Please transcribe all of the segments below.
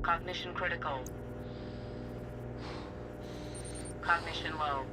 Cognition critical. Cognition low.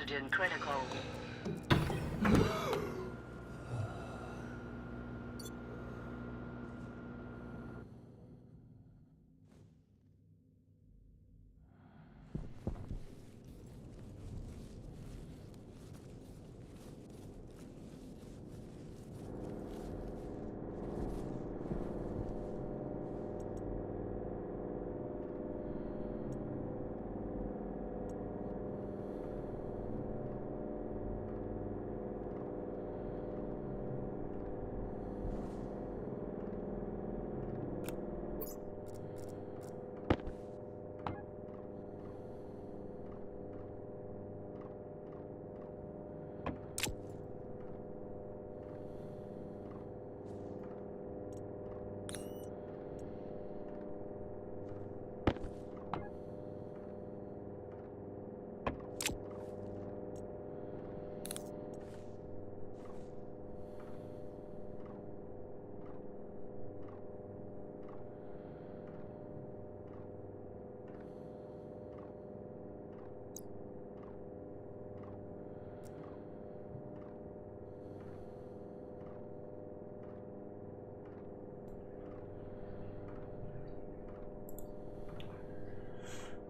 oxygen critical.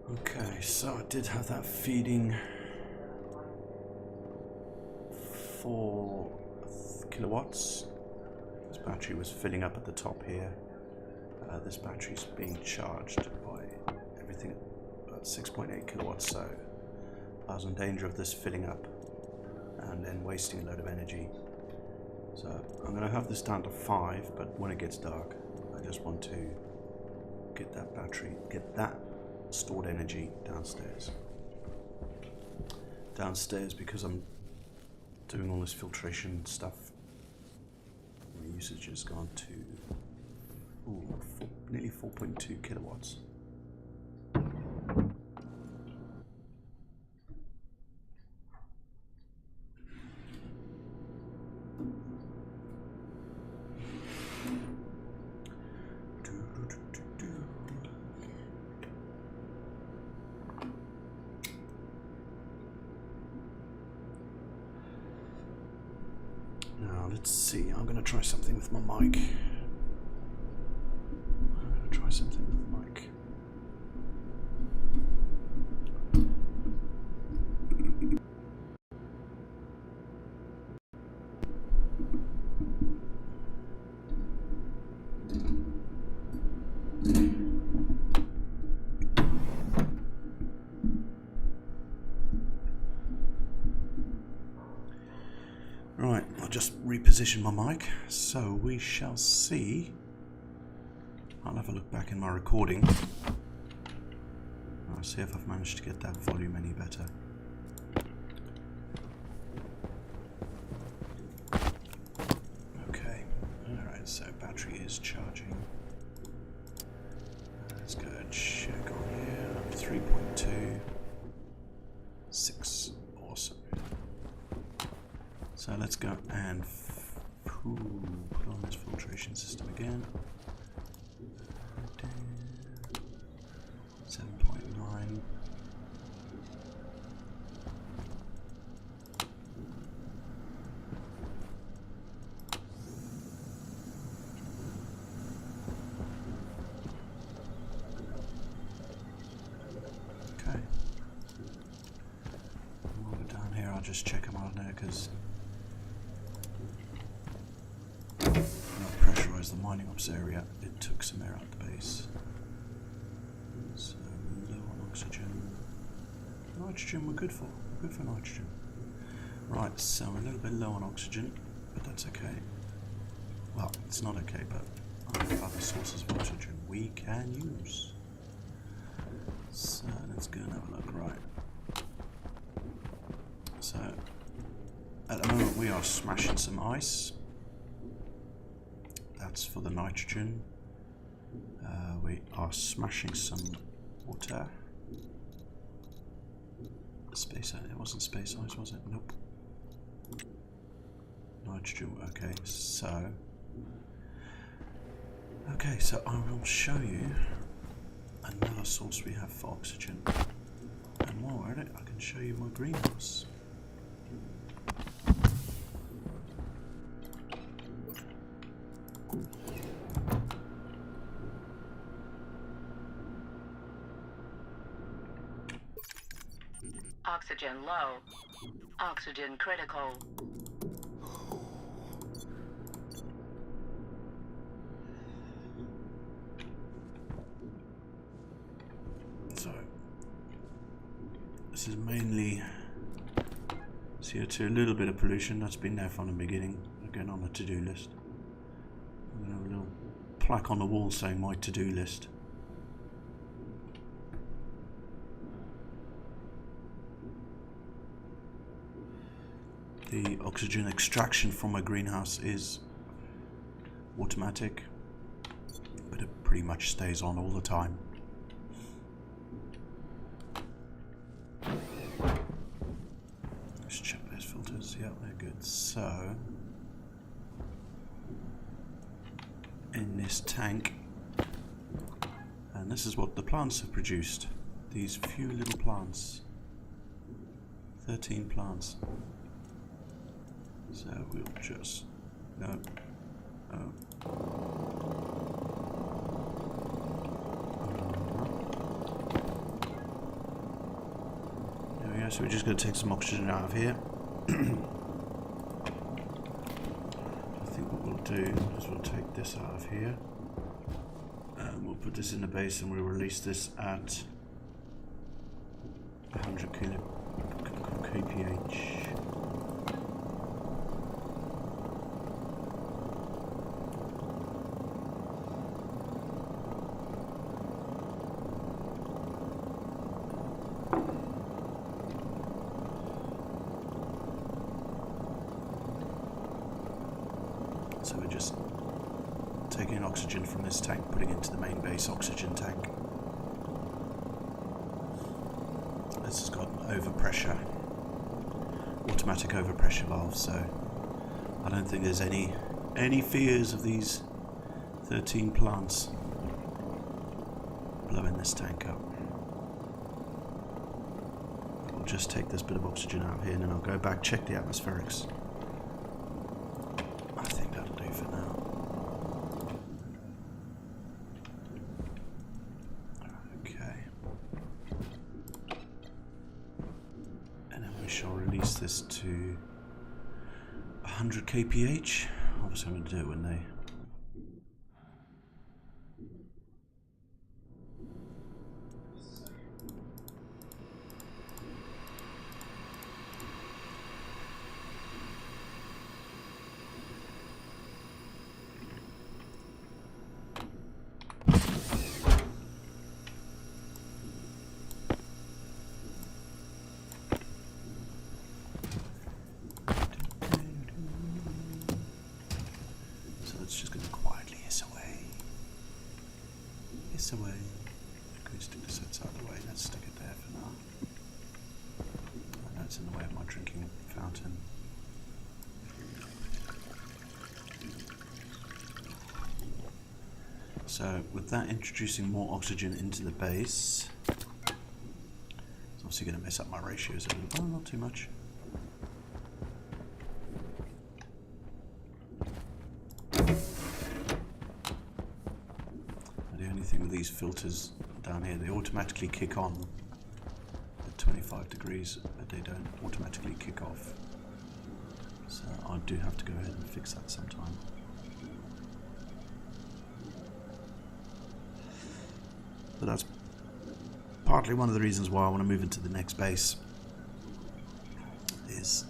Okay, so I did have that feeding 4 kilowatts. This battery was filling up at the top here. This battery's being charged by everything at about 6.8 kilowatts, so I was in danger of this filling up and then wasting a load of energy. So I'm going to have this down to 5, but when it gets dark, I just want to get that battery, get that stored energy downstairs. Because I'm doing all this filtration stuff. My usage has gone to nearly 4.2 kilowatts. Now let's see, I'm going to try something with my mic. Right, I'll just reposition my mic, so we shall see. I'll have a look back in my recording. I'll see if I've managed to get that volume any better. Okay, alright, so battery is charging. Let's go and check on here. 3.2. 6. Awesome. So let's go and put on this filtration system again. 7.9. Okay. While we're down here, I'll just check them out now because pressurize the mining ops area. It took some air out the base. So low on oxygen. Nitrogen we're good for. We're good for nitrogen. Right, so we're a little bit low on oxygen, but that's okay. Well, it's not okay, but I have other sources of oxygen we can use. So let's go and have a look. Right. So at the moment we are smashing some ice. That's for the nitrogen. We are smashing some water. Space ice. It wasn't space ice, was it? Nope. Nitrogen. Okay, so I will show you another source we have for oxygen. And while we're at it, I can show you my greenhouse. Oxygen low. Oxygen critical. So, this is mainly CO2, a little bit of pollution. That's been there from the beginning. Again, on the to-do list. I'm going to have a little plaque on the wall saying my to-do list. The oxygen extraction from my greenhouse is automatic, but it pretty much stays on all the time. Let's check those filters. Yeah, they're good. So, in this tank, and this is what the plants have produced. These few little plants. 13 plants. So we'll just no. There we go. So we're just going to take some oxygen out of here. I think what we'll do is we'll take this out of here, and we'll put this in the base, and we'll release this at 100 kph. So we're just taking oxygen from this tank, putting it into the main base oxygen tank. This has got an overpressure, automatic overpressure valve, so I don't think there's any fears of these 13 plants blowing this tank up. I'll just take this bit of oxygen out of here and then I'll go back, check the atmospherics. This to 100 kph. Obviously I'm going to do it when they away. Can we stick the sets out of the way? Let's stick it there for now. I know it's in the way of my drinking fountain. So with that introducing more oxygen into the base, it's obviously going to mess up my ratios a little bit. Oh, not too much. These filters down here, they automatically kick on at 25 degrees, but they don't automatically kick off. So I do have to go ahead and fix that sometime. But that's partly one of the reasons why I want to move into the next base. Is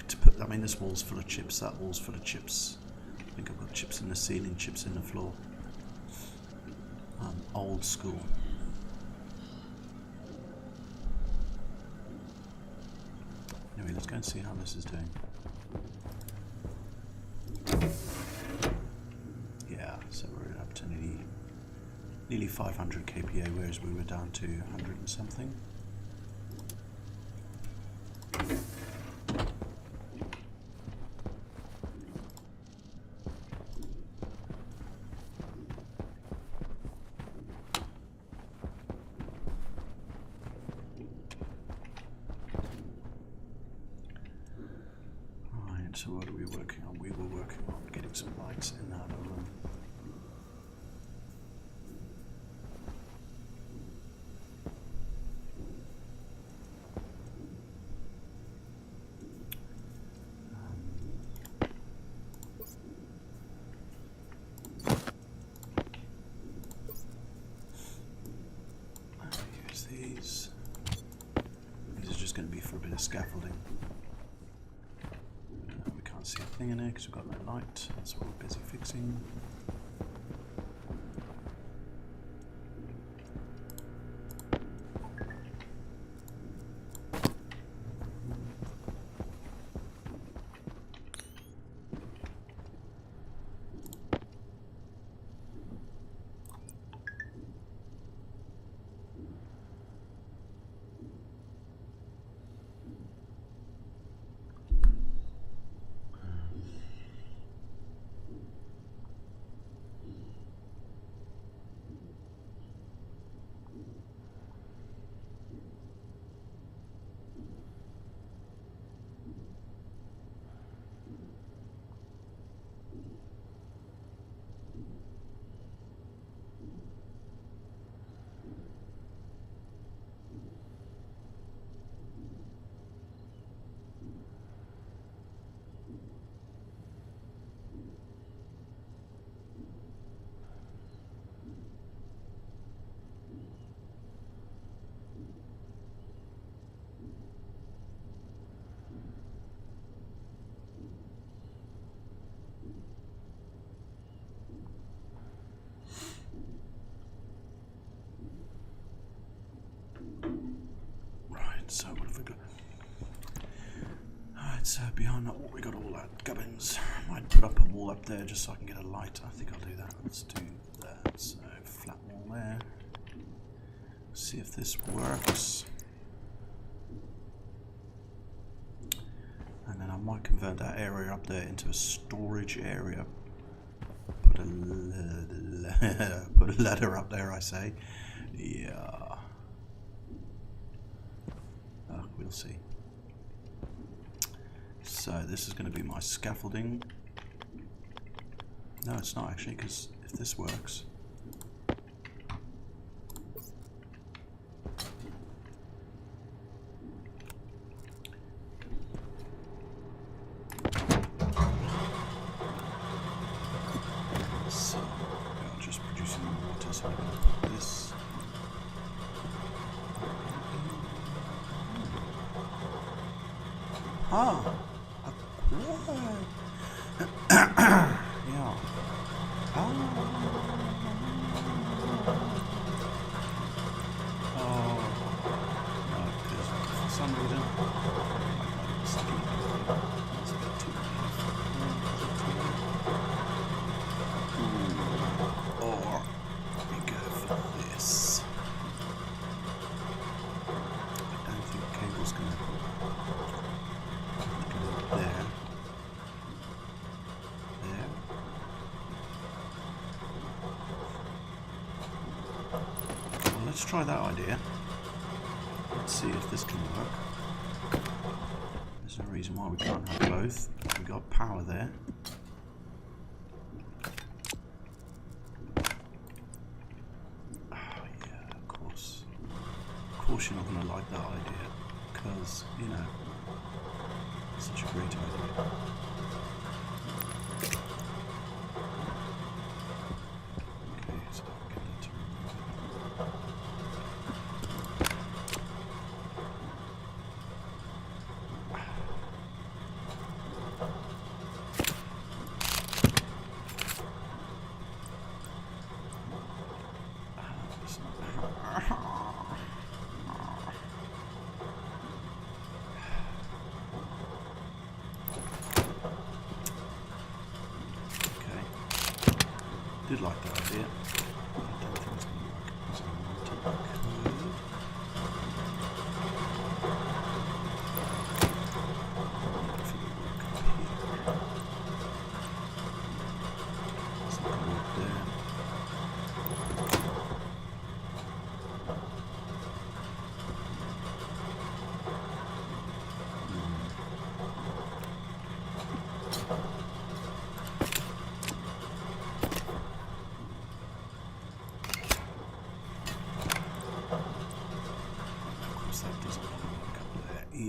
to put, I mean, this wall's full of chips, that wall's full of chips. I think I've got chips in the ceiling, chips in the floor. Old school. Anyway, let's go and see how this is doing. Yeah, so we're up to nearly 500 kPa, whereas we were down to 100 and something. So what are we working on? We were working on getting some lights in that other room. Use these. These are just going to be for a bit of scaffolding. We can't see a thing in here because we've got no light. That's what we're busy fixing. So what have we got? Alright, so behind that wall we got all our gubbins. Might put up a wall up there just so I can get a light. I think I'll do that. Let's do that. So flat wall there. See if this works. And then I might convert that area up there into a storage area. Put a ladder up there, I say. Yeah. We'll see. So this is going to be my scaffolding. No, it's not actually, because if this works. So I'm just producing water, so I'm going to put this. Ah, yeah. Oh, no, because for some reason, it's a bit too or we go for this. I don't think the cable's going to there. There. Well, let's try that idea. Let's see if this can work. There's no reason why we can't have both. We've got power there. Oh yeah, of course. Of course you're not going to like that idea. Because, you know, such a great idea. Okay, so I'm going to remove did like that idea. I don't think it's going to work as I wanted. If it would work up here. It's not going to work there.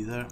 there?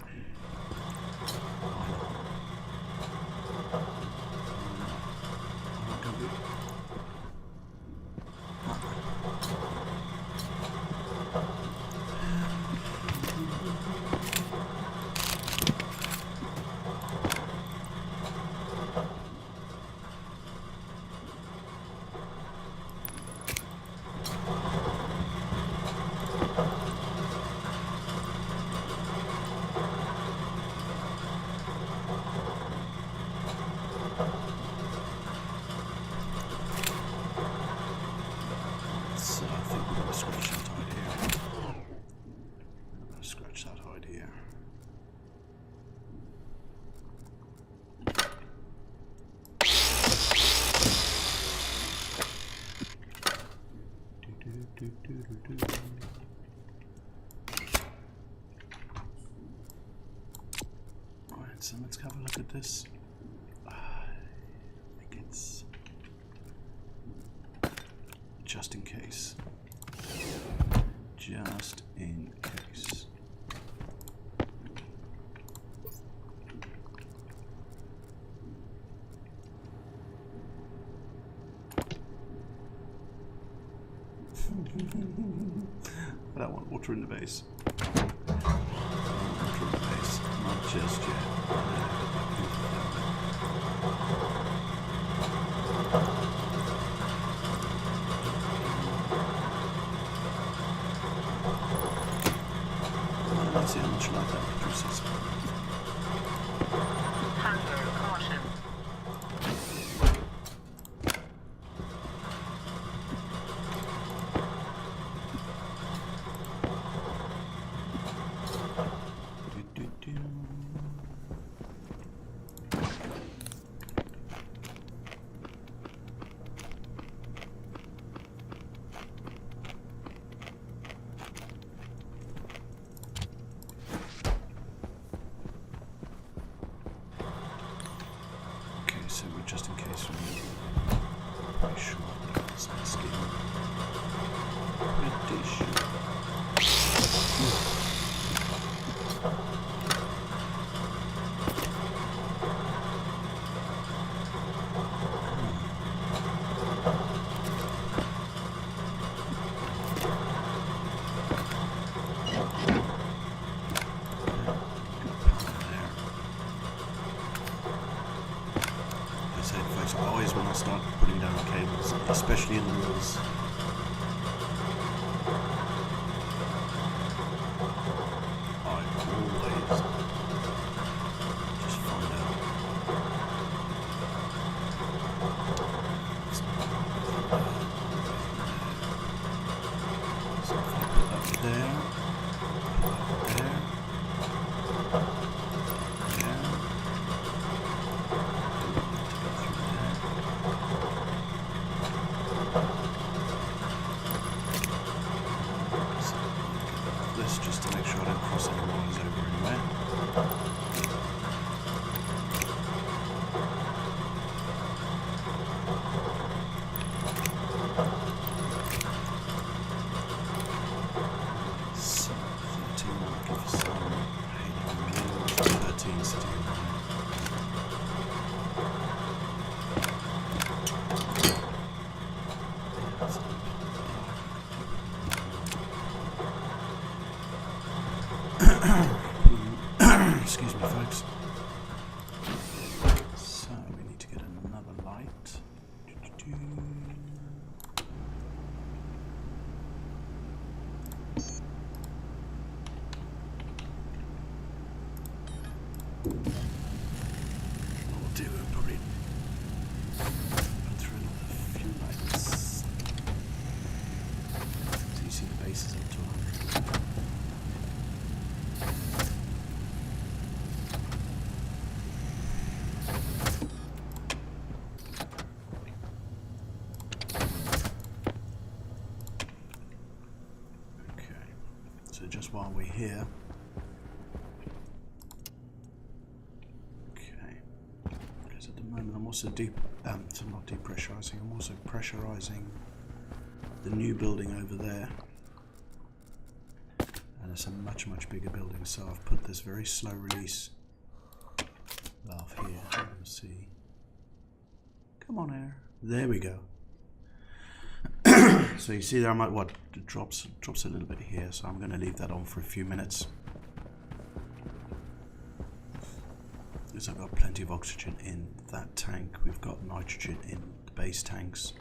Right, so let's have a look at this. I think it's just in case. Just in case. I don't want water in the base. Water in the base, not just yet. Let's see how much light that produces. Hunger caution. So just in case we're pretty sure it's not scheme. Pretty sure. Always when I start putting down cables, especially in the walls, I always just find out. So if I put that there, put that there. Just to make sure I don't cross any wires over anywhere. So 13, I'm looking for some 13 sitting in there. Excuse me, folks. So we need to get another light. We'll do it, probably put through another few lights. So you see the base is up to 100. So just while we're here, okay, because at the moment I'm also so not depressurizing, I'm also pressurizing the new building over there, And it's a much bigger building, so I've put this very slow release valve here. Let's see. Come on, air. There we go. So you see there, I might it drops a little bit here, so I'm going to leave that on for a few minutes. Because I've got plenty of oxygen in that tank. We've got nitrogen in the base tanks,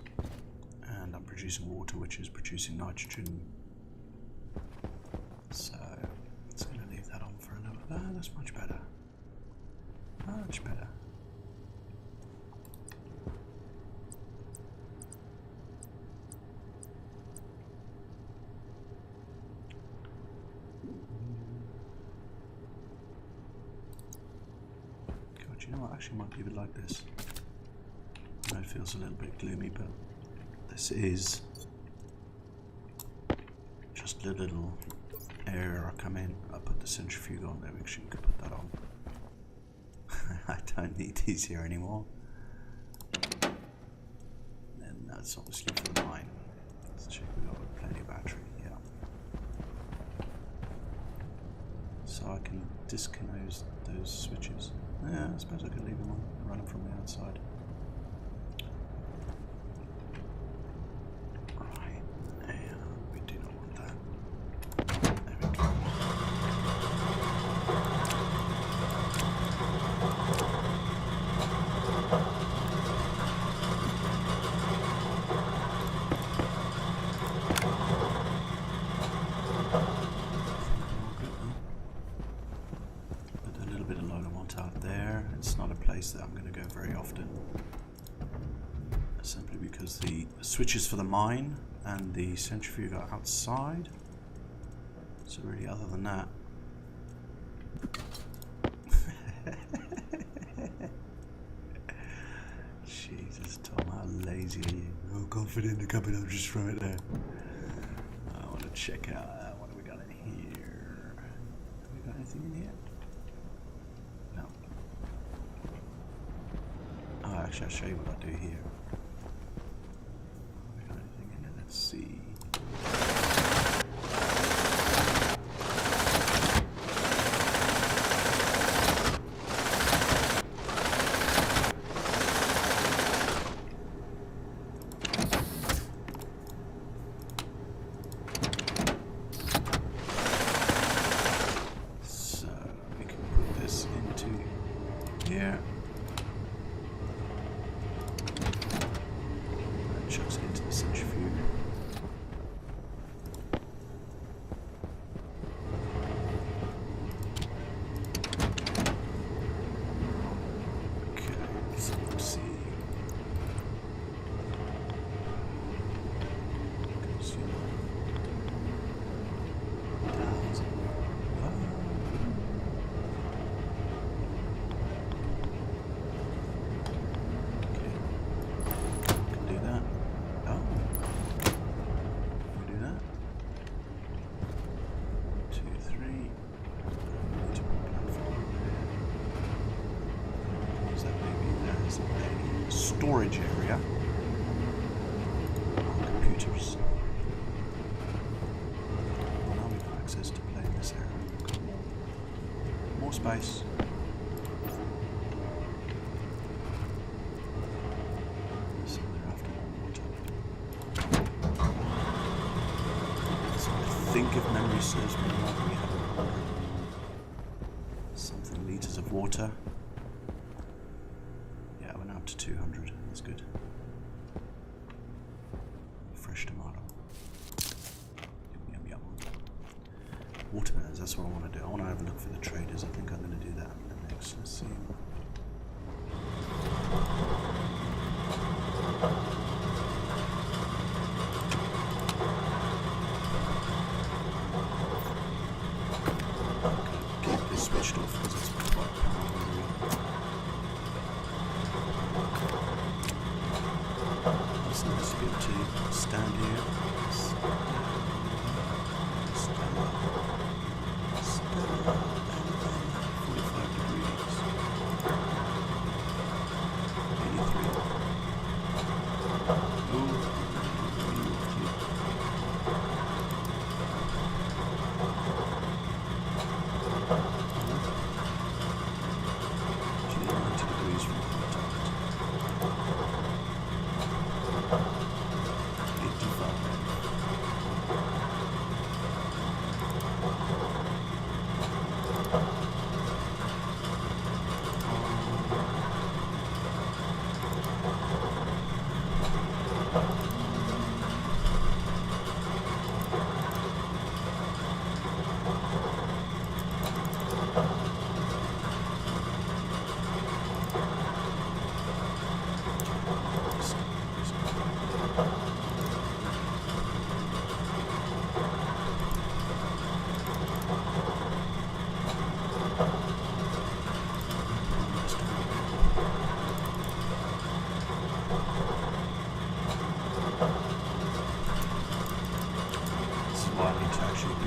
and I'm producing water, which is producing nitrogen. So it's going to leave that on for a little bit. Ah, that's much better. Much better. God, you know what? I actually might leave it like this. I know it feels a little bit gloomy, but this is just a little area I come in. I put the centrifuge on there. Actually, you could put that on. I don't need these here anymore. And that's obviously for the mine. Let's check we've got plenty of battery. Yeah. So I can disconnect those switches. Yeah, I suppose I could leave them on, run them from the outside. Right, and we do not want that. There we go. Put a little bit of Logomont out there. It's not a place that I'm going to go very often. Simply because the switches for the mine and the centrifuge are outside. So really, other than that, Jesus, Tom, how lazy are you? Oh, confident to come in, I'll just throw it there. I want to check out what have we got in here. Have we got anything in here? No. Oh, actually, I'll show you what I do here. Let's see. So we can put this into here. That chucks it into the centrifuge. Storage area. Computers. Well, now we've got access to play in this area. We've got more space. So they're after more water. So I think if memory serves me right, we have 100 something litres of water. To 200, that's good. Fresh tomato. Yum, yum, yum. Watermelons, that's what I want to do. I want to have a look for the traders. I think I'm going to do that next. Let's see. Keep this switched off because it's quite powerful. It's nice to be able to stand here. Stand up. 45 degrees.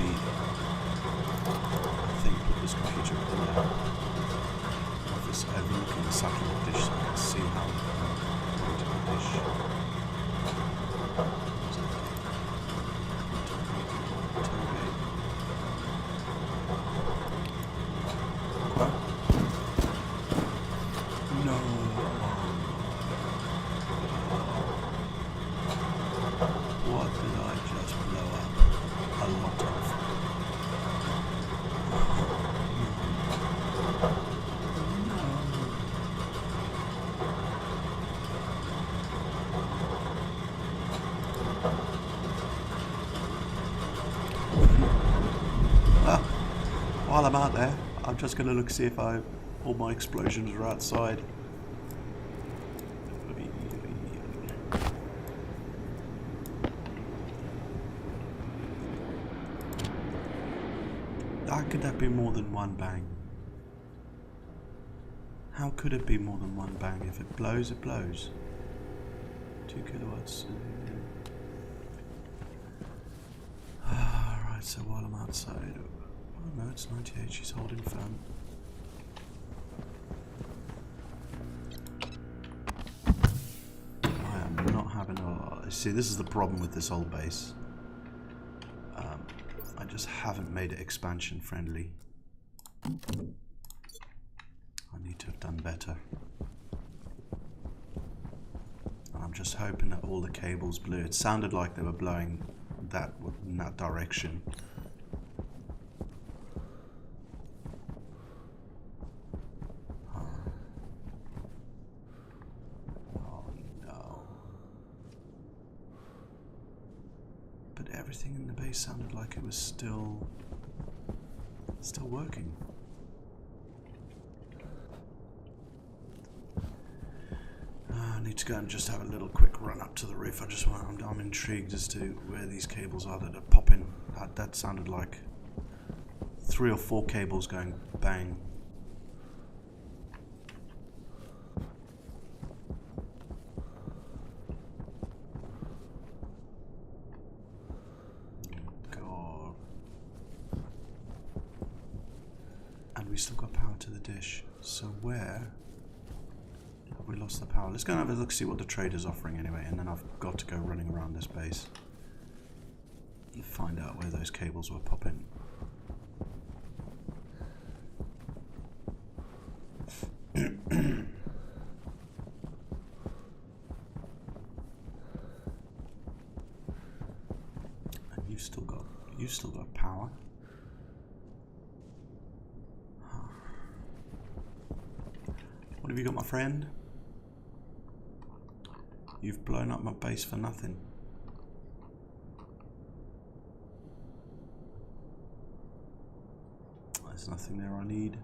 maybe, I think, put this computer in the office overlooking the satellite dish so I can see how I'm pointing the dish. What? No. What did I just blow up? A lot of. Well, while I'm out there, I'm just going to look see if all my explosions are outside. How could that be more than one bang? How could it be more than one bang? If it blows, it blows. 2 kilowatts. Alright, so while I'm outside... Oh no, it's 98, she's holding firm. I am not having a... See, this is the problem with this old base. I just haven't made it expansion friendly. I need to have done better. And I'm just hoping that all the cables blew. It sounded like they were blowing that in that direction. Oh no. But everything in the base sounded like it was still working. I need to go and just have a little quick run up to the roof. I'm intrigued as to where these cables are that are popping. That sounded like 3 or 4 cables going bang. God. And we still got power to the dish. So where have we lost the power? Let's go and have a look, see what the trader's offering anyway, and then I've got to go running around this base and find out where those cables were popping. And you've still got power. What have you got, my friend? You've blown up my base for nothing. There's nothing there I need.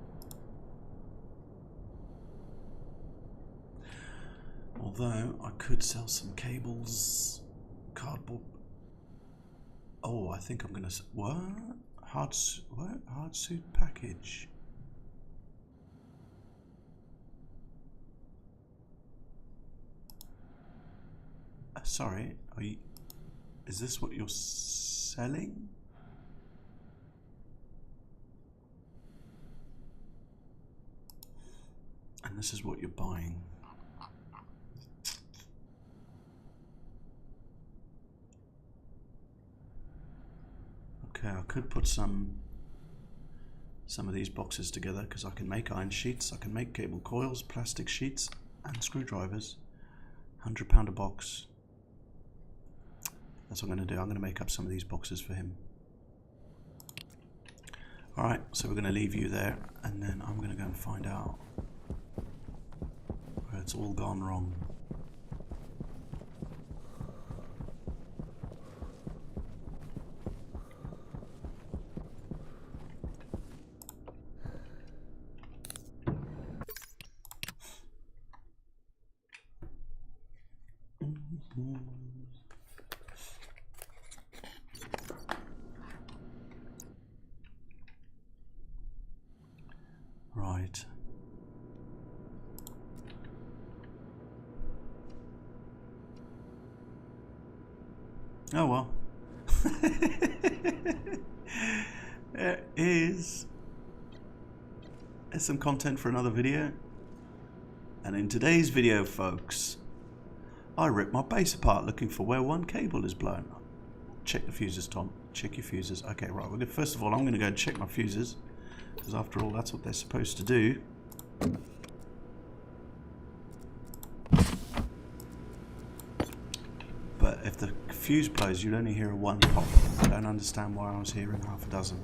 Although I could sell some cables, cardboard. Oh, I think I'm gonna. What? Hard suit package. Sorry, is this what you're selling? And this is what you're buying. Okay, I could put some of these boxes together because I can make iron sheets, I can make cable coils, plastic sheets, and screwdrivers. £100 a box. That's what I'm going to do. I'm going to make up some of these boxes for him. Alright, so we're going to leave you there, and then I'm going to go and find out where it's all gone wrong. Right. Oh well. There is some content for another video. And in today's video, folks, I ripped my base apart looking for where one cable is blown. Check the fuses, Tom. Check your fuses. Okay, right. We're good. First of all, I'm going to go and check my fuses, because after all, that's what they're supposed to do. But if the fuse blows, you'd only hear a one pop. I don't understand why I was hearing half a dozen.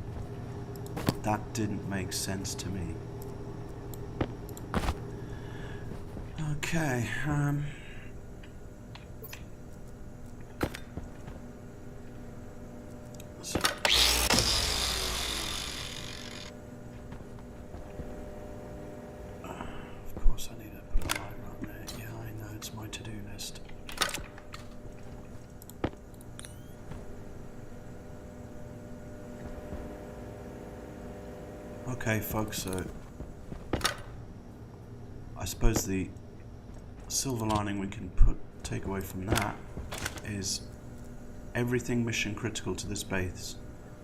That didn't make sense to me. Okay, so of course I need to put a light on there. Yeah, I know, it's my to-do list. Okay, folks, so I suppose the silver lining we can take away from that is everything mission critical to this base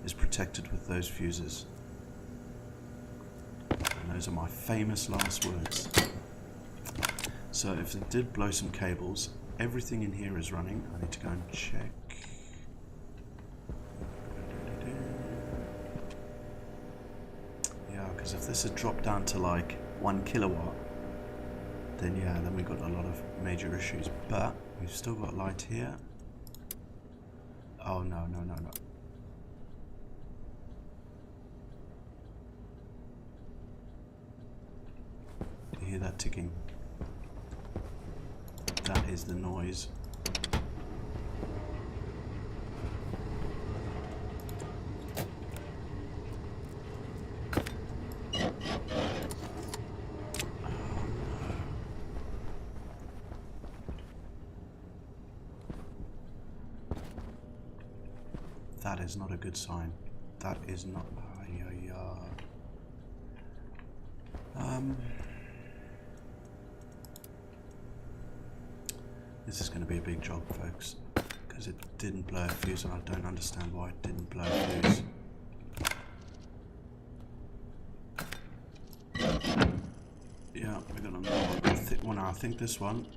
is protected with those fuses. And those are my famous last words. So if it did blow some cables, everything in here is running. I need to go and check. Yeah, because if this had dropped down to like 1 kilowatt, then yeah, then we got a lot of major issues. But we've still got light here. Oh no, no, no, no. Do you hear that ticking? That is the noise. That is not a good sign. That is not. This is going to be a big job, folks, because it didn't blow a fuse, and I don't understand why it didn't blow a fuse. Yeah, we're going to know. Well, I think this one.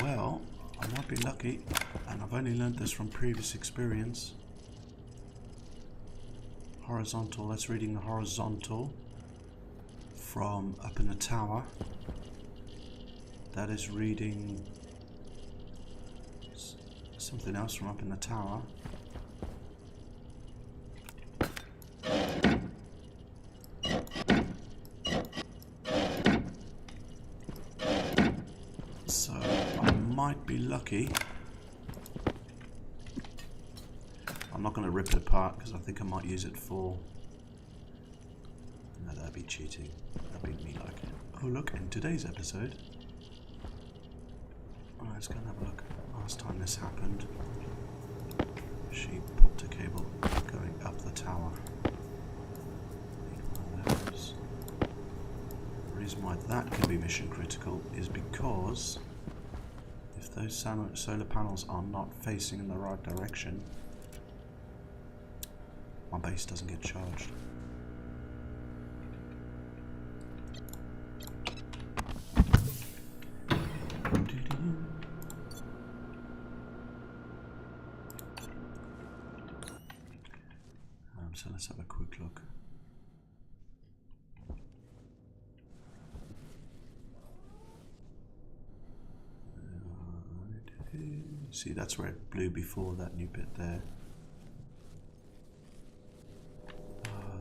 Well, I might be lucky, and I've only learned this from previous experience. Horizontal, that's reading the horizontal from up in the tower. That is reading something else from up in the tower. So I might be lucky. I'm not going to rip it apart because I think I might use it for... No, that'd be cheating. That'd be me like it. Oh look, in today's episode... Alright, let's go and have a look. Last time this happened, she popped a cable going up the tower. Need one of those. The reason why that can be mission critical is because if those solar panels are not facing in the right direction, my base doesn't get charged. So let's have a quick look. See, that's where it blew before, that new bit there.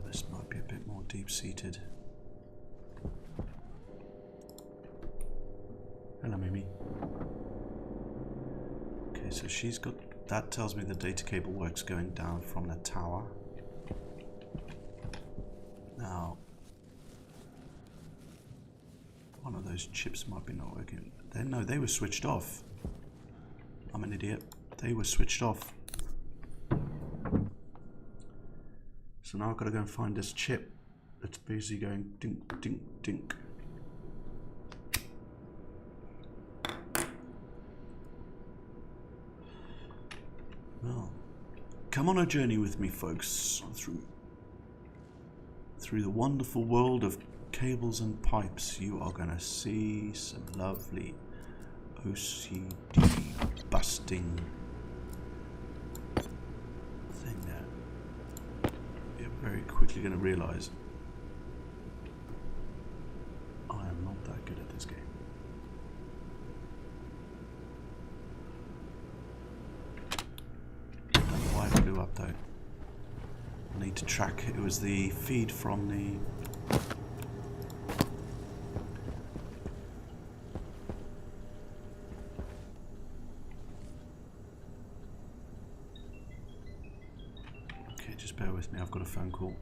This might be a bit more deep-seated. Hello, Mimi. Okay, so she's got... That tells me the data cable works going down from the tower. Now, one of those chips might be not working. No, they were switched off. I'm an idiot. They were switched off. So now I've got to go and find this chip that's busy going dink, dink, dink. Well, come on a journey with me, folks, through the wonderful world of cables and pipes. You are going to see some lovely OCD busting thing there. You're very quickly going to realise I am not that good at this game. I don't know why it blew up though. I need to track, it was the feed from the okay, just bear with me, I've got a phone call.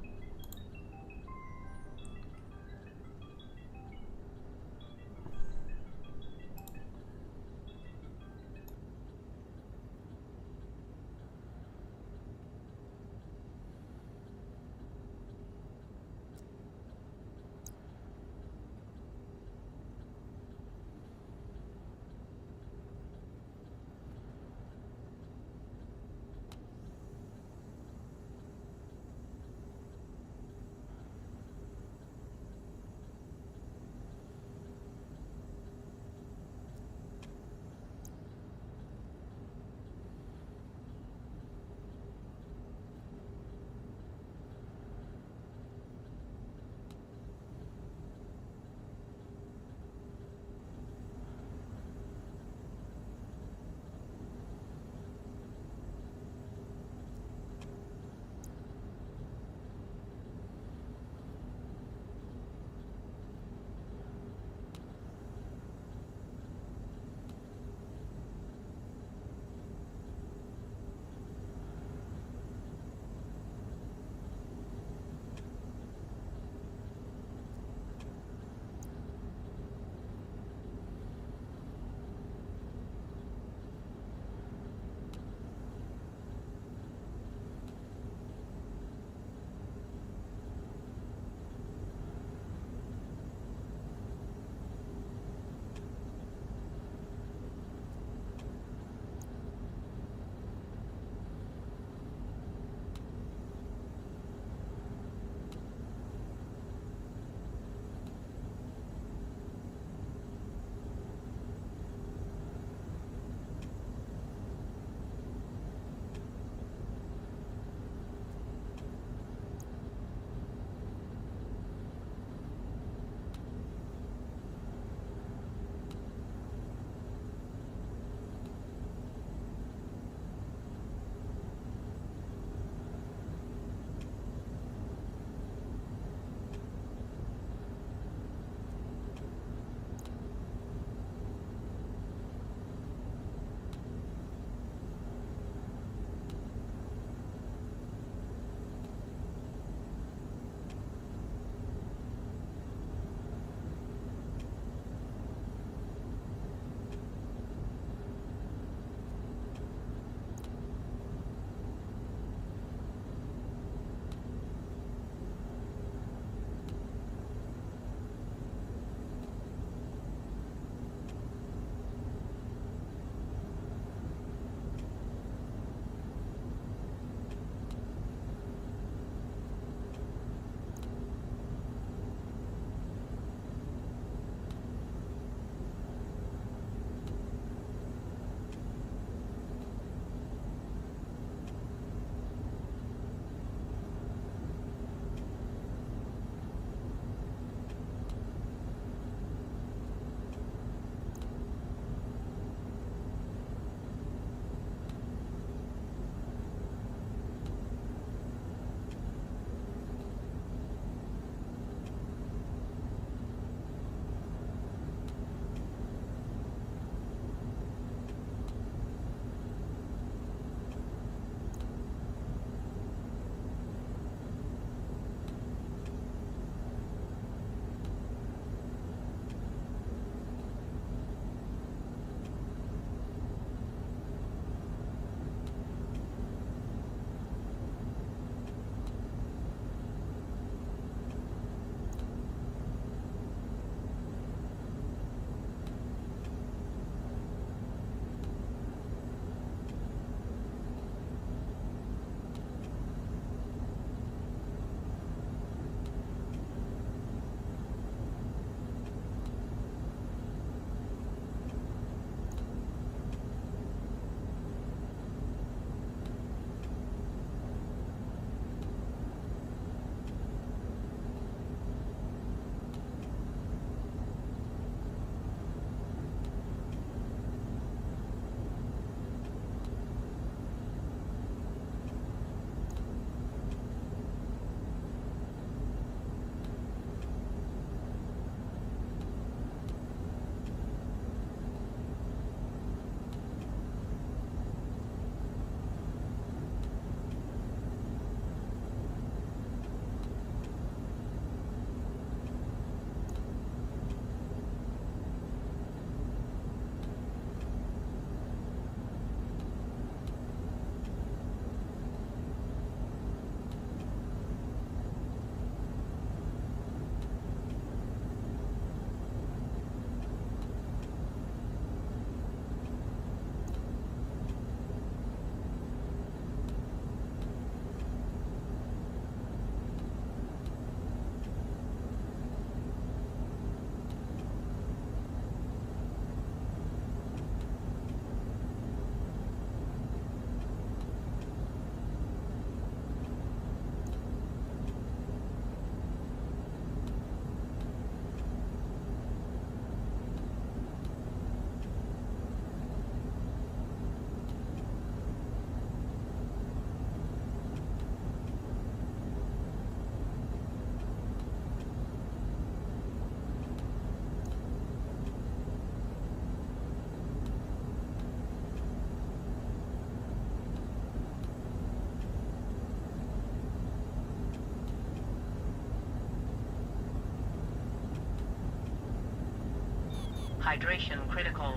Hydration critical.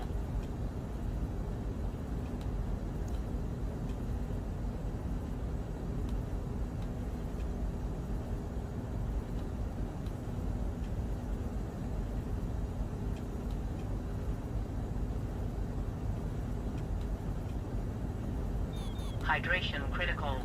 Hydration critical.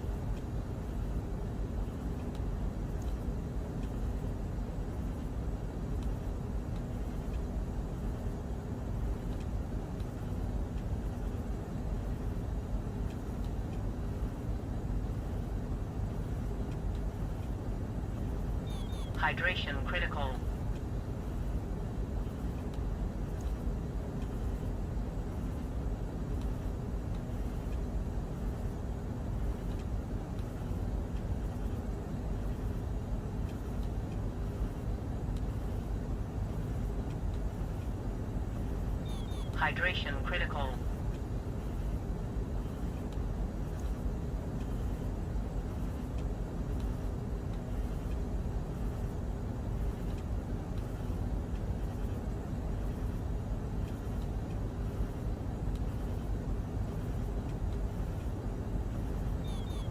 Hydration critical. Hydration critical.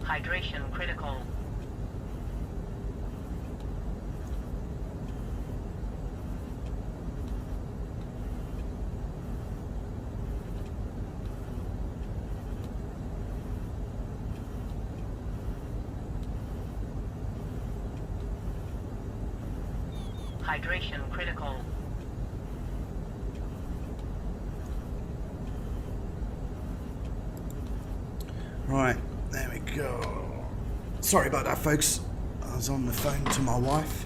Hydration critical. Hydration critical. Right, there we go. Sorry about that, folks. I was on the phone to my wife.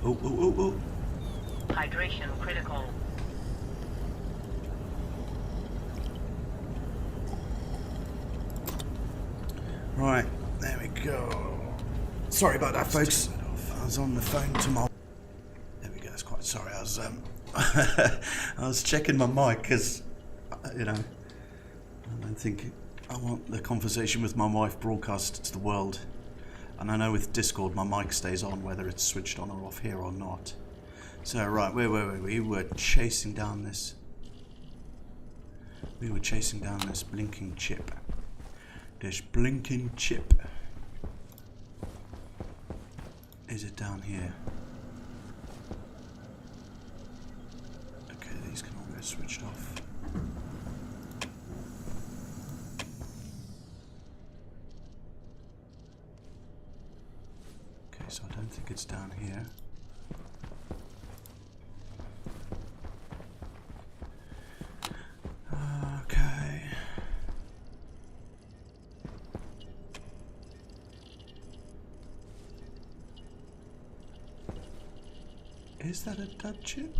Oh. Hydration critical. Right, there we go. Sorry about that, folks. I was on the phone to my... There we go, that's quite... Sorry, I was I was checking my mic because, you know, I don't think I want the conversation with my wife broadcast to the world. And I know with Discord my mic stays on whether it's switched on or off here or not. So, right, we were chasing down this... We were chasing down this blinking chip. This blinking chip. Is it down here? Okay, these can all get switched off. Okay, so I don't think it's down here. Okay. Is that a dud chip?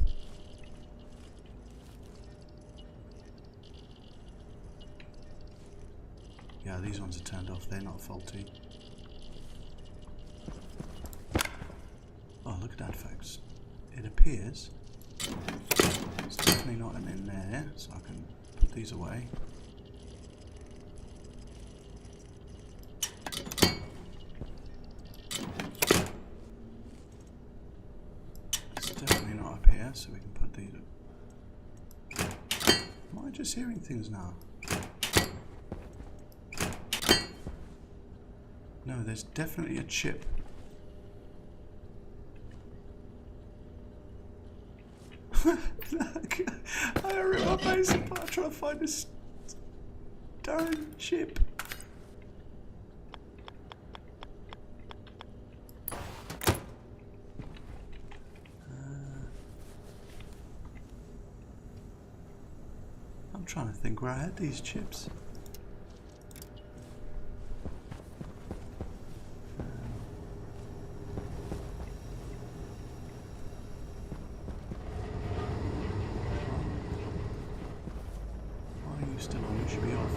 Yeah, these ones are turned off, they're not faulty. Oh, look at that, folks. It appears it's definitely not in there, so I can put these away. It's definitely not up here, so we can put these. Am I just hearing things now? No, there's definitely a chip. I rip my face apart trying to find this darn chip. I'm trying to think where I had these chips. Still on, it should be off.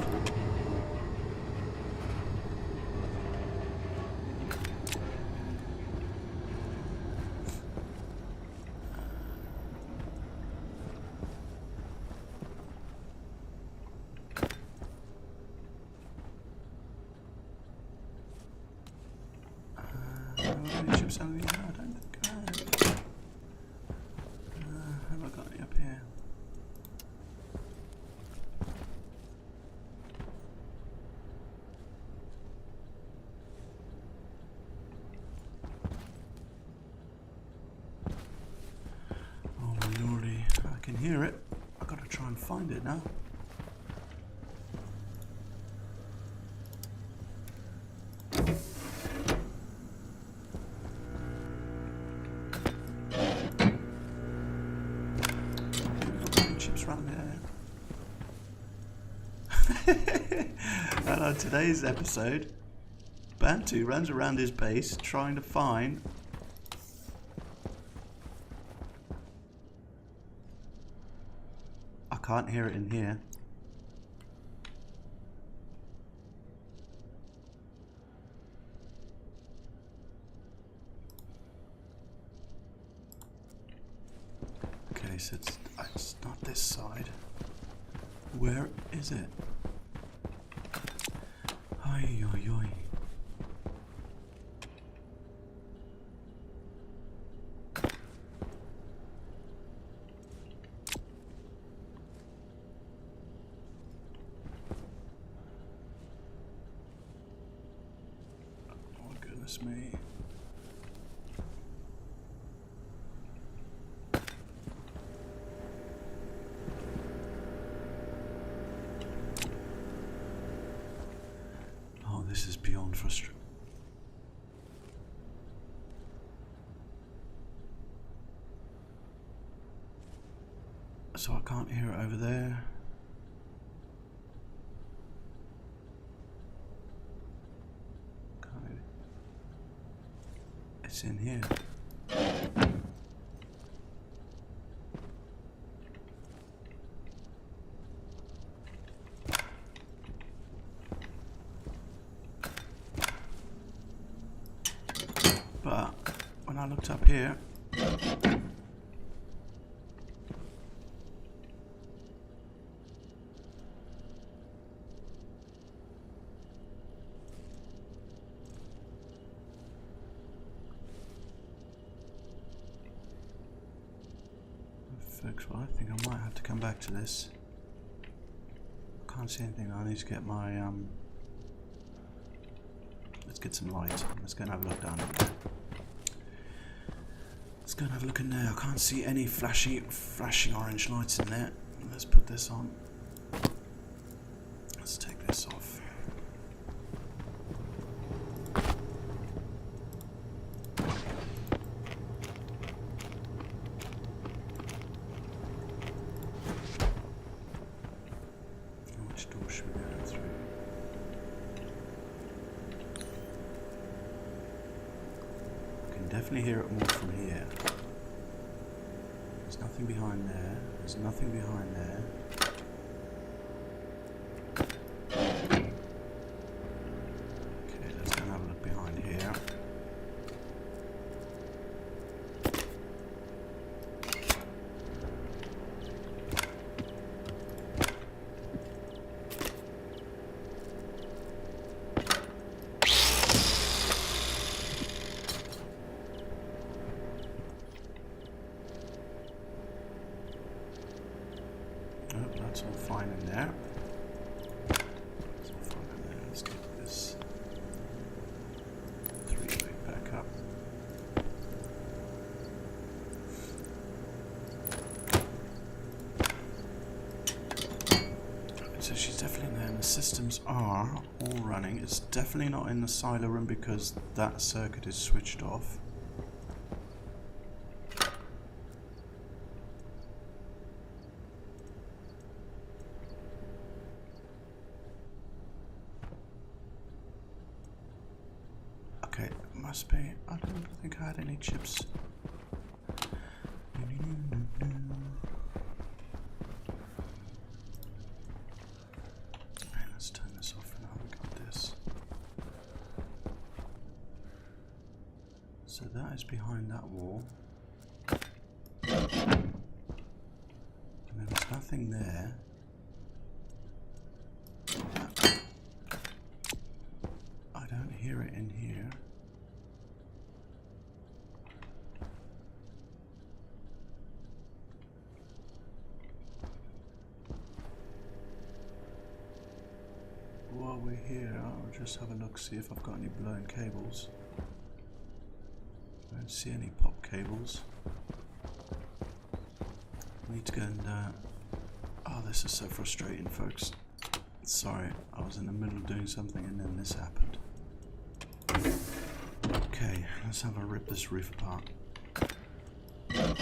Are there any chips underneath there? I don't think. can hear it. I've got to try and find it now. Chips around there. And on today's episode, Bantu runs around his base trying to find I can't hear it in here. Okay, so it's not this side. Where is it? Ay, ay, ay. Oh, goodness me. This is beyond frustrating. So I can't hear it over there. Can't. It's in here. But when I looked up here, folks, well, I think I might have to come back to this. I can't see anything. I need to get my let's get some light. Let's go and have a look down there. Let's go and have a look in there. I can't see any flashing orange lights in there. Let's put this on. Let's take this off. Which door should we go through? I can definitely hear it more from here. There's nothing behind there. There's nothing behind there. Okay, let's go and have a look behind here. That's all fine in there. That's all fine in there. Let's get this three-way back up. So she's definitely in there, and the systems are all running. It's definitely not in the silo room because that circuit is switched off. Okay, it must be. I don't think I had any chips. Right, let's turn this off now. We got this. So that is behind that wall. And then there's nothing there. I don't hear it in here. While we're here, I'll just have a look, see if I've got any blown cables. I don't see any pop cables. need to go and... oh, this is so frustrating, folks. Sorry, I was in the middle of doing something and then this happened. Okay, let's have a rip this roof apart. Don't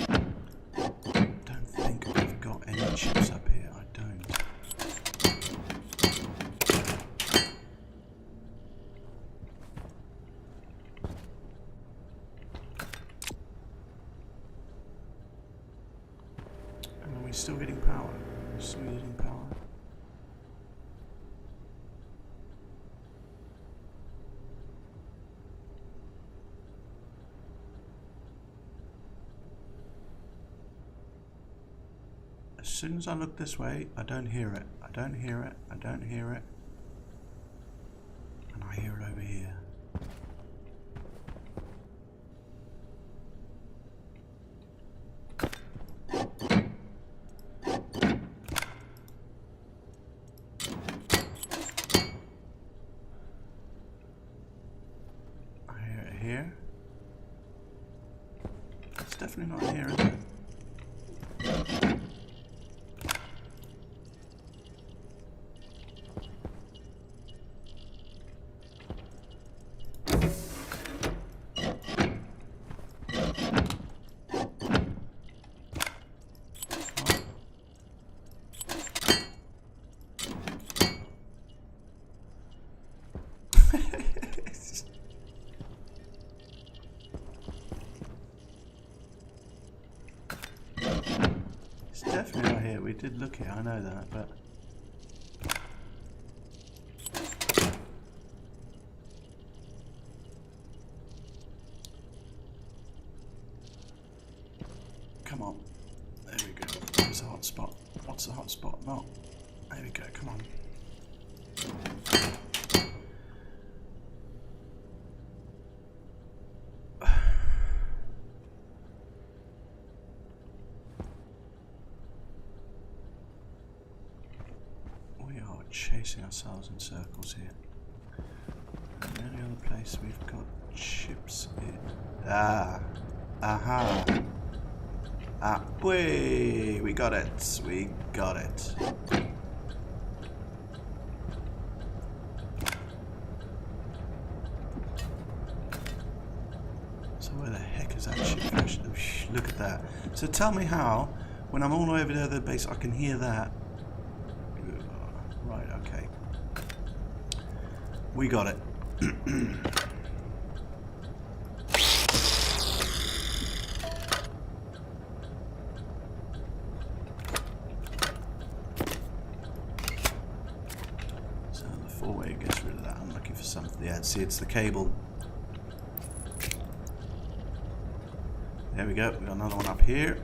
think I've got any chips up here. I don't. And are we still getting power? Are we still getting power? As soon as I look this way, I don't hear it. I don't hear it. I don't hear it. And I hear it over here. I hear it here. It's definitely not here, is it? It's definitely not here. We did look here, I know that, but... Come on. There we go. There's a hot spot. What's the hot spot? Not. There we go, come on. Chasing ourselves in circles here. And the only other place we've got chips in. Ah! Aha! Ah! Whee! We got it! We got it! So where the heck is that chip flash? Oh, look at that. So tell me how, when I'm all the way over to the other base, I can hear that. Right, okay. We got it. So the four-way gets rid of that. I'm looking for something. Yeah, see, it's the cable. There we go. We got another one up here.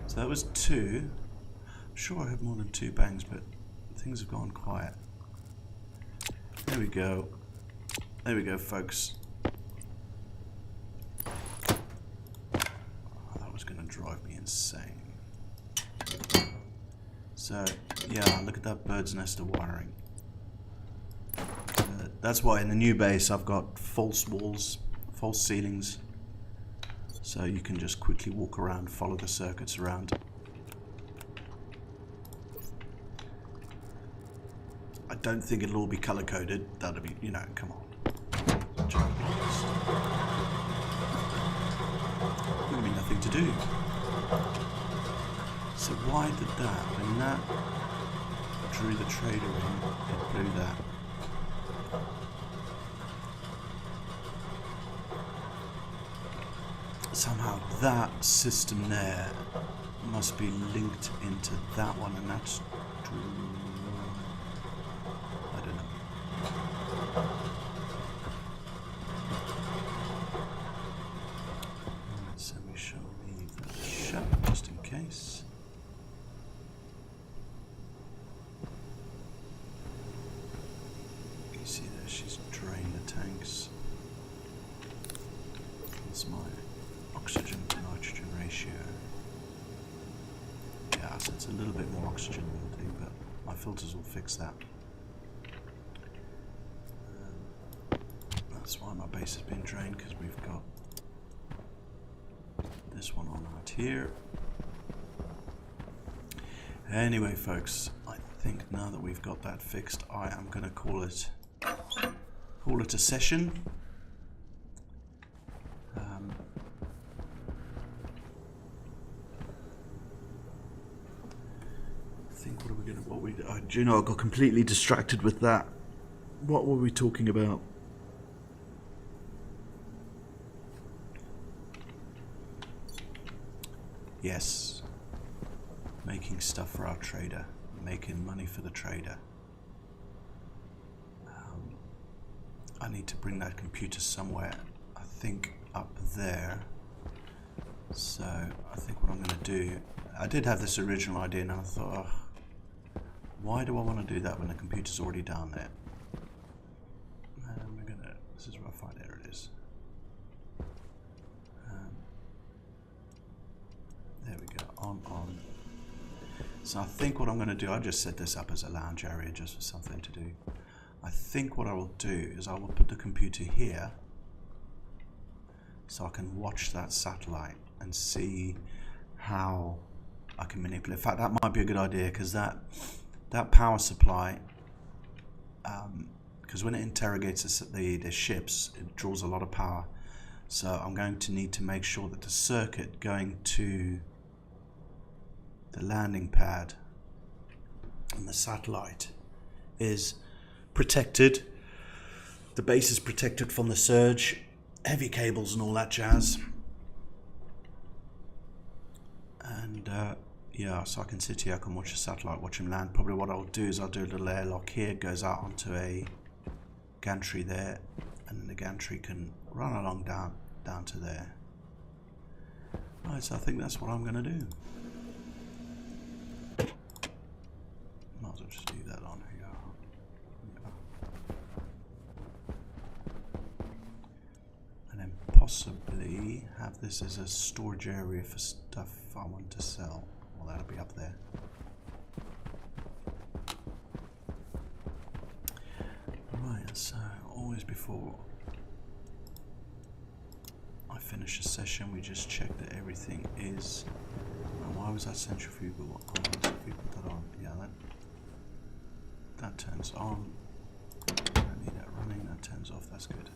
So that was two. I'm sure I had more than two bangs, but things have gone quiet. There we go. There we go, folks. Oh, that was going to drive me insane. So, yeah, look at that bird's nest of wiring. That's why in the new base I've got false walls, false ceilings. So you can just quickly walk around, follow the circuits around. I don't think it'll all be color coded. That'll be, you know, come on. There'll be nothing to do. So why did that? When that drew the trader in, it blew that. Somehow that system there must be linked into that one, and that's... I don't know. Right, so we shall leave that shut just in case. You see there, she's drained the tanks. That's my oxygen to nitrogen ratio. Yeah, so it's a little bit more oxygen than the thing, but my filters will fix that. That's why my base has been drained, because we've got this one on right here. Anyway, folks, I think now that we've got that fixed, I am going to call it a session. I think do you know, I got completely distracted with that. What were we talking about? Yes, making stuff for our trader, making money for the trader. I need to bring that computer somewhere, I think up there. So I think what I'm going to do, I did have this original idea and I thought, oh, why do I want to do that when the computer's already down there? This is where I find, there it is. There we go, on. So I think what I'm going to do, I just set this up as a lounge area just for something to do. I think what I will do is I will put the computer here so I can watch that satellite and see how I can manipulate. In fact, that might be a good idea, because that power supply, because when it interrogates the ships, it draws a lot of power. So I'm going to need to make sure that the circuit going to the landing pad and the satellite is protected. The base is protected from the surge, heavy cables and all that jazz. And yeah, so I can sit here, I can watch the satellite, watch him land. Probably what I'll do is I'll do a little airlock here, it goes out onto a gantry there, and then the gantry can run along down to there. Right, so I think that's what I'm going to do. Might as well just leave that on here. And then possibly have this as a storage area for stuff I want to sell. Well, that'll be up there. Right, so always before I finish a session, we just check that everything is. And why was that centrifugal on? If we put that on, yeah, that turns on. I don't need that running, that turns off, that's good.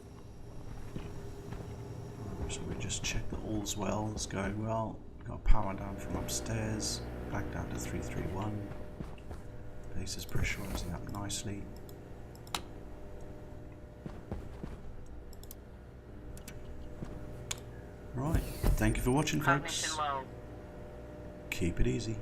So we just check that all's well, it's going well. Got power down from upstairs, back down to 331. Base is pressurizing up nicely. Right, thank you for watching, folks. Cognition low. Keep it easy.